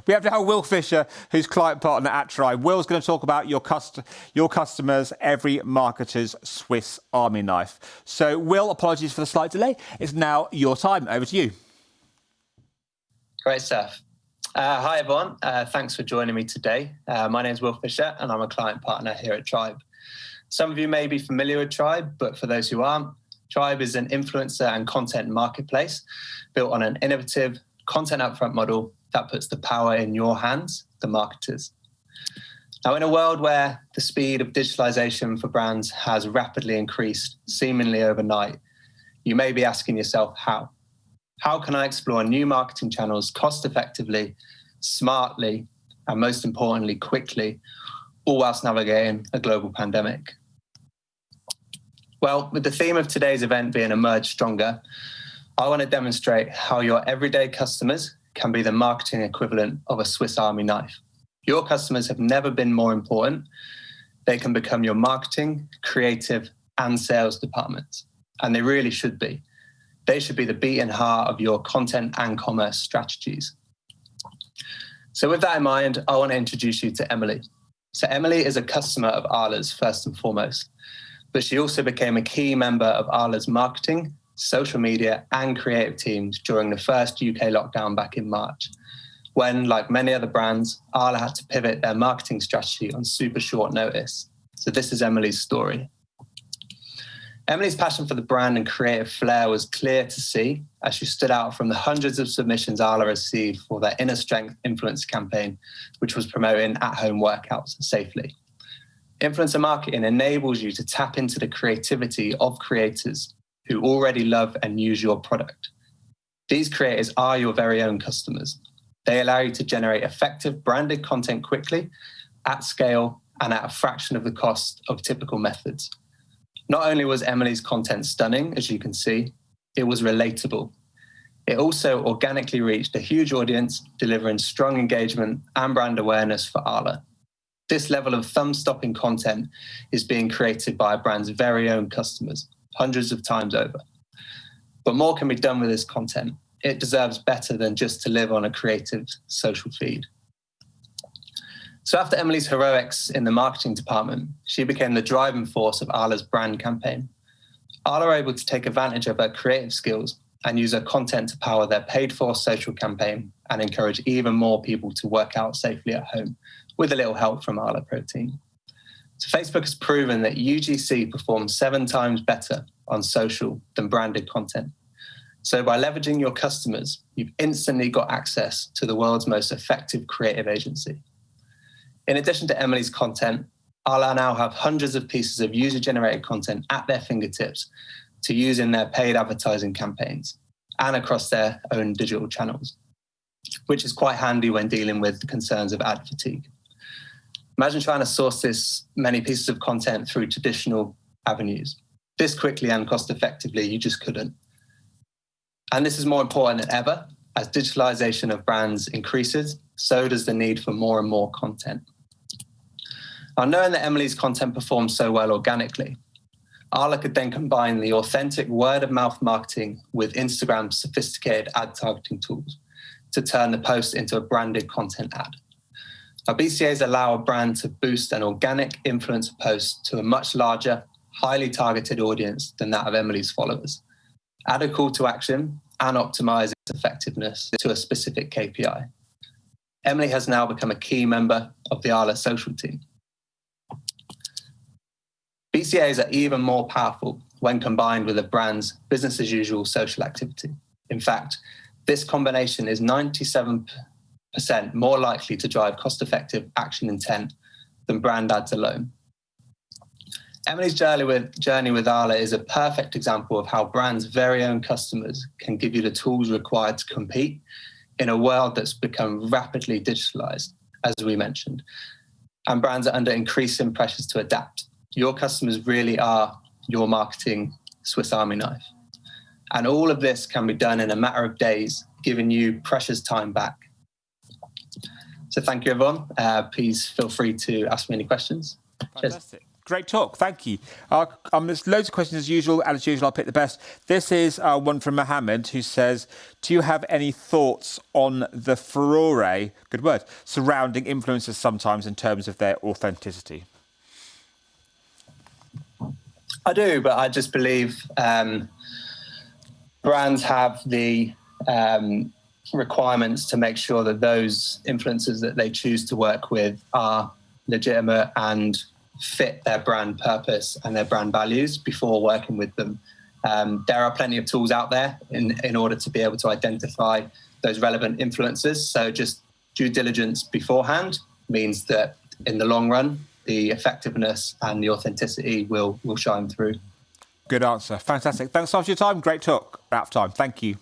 We have to have Will Fisher, who's client partner at Tribe. Will's going to talk about your customers, every marketer's Swiss Army knife. So, Will, apologies for the slight delay. It's now your time. Over to you. Great stuff. Hi, everyone. Thanks for joining me today. My name is Will Fisher, and I'm a client partner here at Tribe. Some of you may be familiar with Tribe, but for those who aren't, Tribe is an influencer and content marketplace built on an innovative content upfront model that puts the power in your hands, the marketers. Now, in a world where the speed of digitalization for brands has rapidly increased, seemingly overnight, you may be asking yourself, how? How can I explore new marketing channels cost-effectively, smartly, and most importantly, quickly, all whilst navigating a global pandemic? Well, with the theme of today's event being Emerge Stronger, I want to demonstrate how your everyday customers can be the marketing equivalent of a Swiss Army knife. Your customers have never been more important. They can become your marketing, creative, and sales departments, and they really should be. They should be the beating heart of your content and commerce strategies. So with that in mind, I want to introduce you to Emily. So Emily is a customer of Arla's first and foremost, but she also became a key member of Arla's marketing, social media, and creative teams during the first UK lockdown back in March, when, like many other brands, Arla had to pivot their marketing strategy on super short notice. So this is Emily's story. Emily's passion for the brand and creative flair was clear to see as she stood out from the hundreds of submissions Arla received for their Inner Strength influence campaign, which was promoting at-home workouts safely. Influencer marketing enables you to tap into the creativity of creators who already love and use your product. These creators are your very own customers. They allow you to generate effective branded content quickly, at scale, and at a fraction of the cost of typical methods. Not only was Emily's content stunning, as you can see, it was relatable. It also organically reached a huge audience, delivering strong engagement and brand awareness for Arla. This level of thumb-stopping content is being created by a brand's very own customers, hundreds of times over. But more can be done with this content. It deserves better than just to live on a creative social feed. So after Emily's heroics in the marketing department, she became the driving force of Arla's brand campaign. Arla were able to take advantage of her creative skills and use her content to power their paid-for social campaign and encourage even more people to work out safely at home, with a little help from Arla Protein. So Facebook has proven that UGC performs 7 times better on social than branded content. So by leveraging your customers, you've instantly got access to the world's most effective creative agency. In addition to Emily's content, Arla now have hundreds of pieces of user-generated content at their fingertips to use in their paid advertising campaigns and across their own digital channels, which is quite handy when dealing with the concerns of ad fatigue. Imagine trying to source this many pieces of content through traditional avenues. This quickly and cost effectively, you just couldn't. And this is more important than ever. As digitalization of brands increases, so does the need for more and more content. Now, knowing that Emily's content performed so well organically, Arla could then combine the authentic word-of-mouth marketing with Instagram's sophisticated ad targeting tools to turn the post into a branded content ad. Now, BCAs allow a brand to boost an organic influencer post to a much larger, highly targeted audience than that of Emily's followers, add a call to action, and optimize its effectiveness to a specific KPI. Emily has now become a key member of the Arla social team. BCAs are even more powerful when combined with a brand's business-as-usual social activity. In fact, this combination is 97% more likely to drive cost-effective action intent than brand ads alone. Emily's journey with Arla is a perfect example of how brands' very own customers can give you the tools required to compete in a world that's become rapidly digitalized, as we mentioned. And brands are under increasing pressures to adapt. Your customers really are your marketing Swiss Army knife. And all of this can be done in a matter of days, giving you precious time back. So thank you, everyone. Please feel free to ask me any questions. Fantastic. Cheers. Great talk. Thank you. There's loads of questions as usual. And as usual, I'll pick the best. This is one from Mohammed who says, do you have any thoughts on the furore, good word, surrounding influencers sometimes in terms of their authenticity? I do, but I just believe brands have the requirements to make sure that those influencers that they choose to work with are legitimate and fit their brand purpose and their brand values before working with them. There are plenty of tools out there in order to be able to identify those relevant influencers. So just due diligence beforehand means that in the long run, the effectiveness and the authenticity will shine through. Good answer. Fantastic. Thanks so much for your time. Great talk. Out of time. Thank you.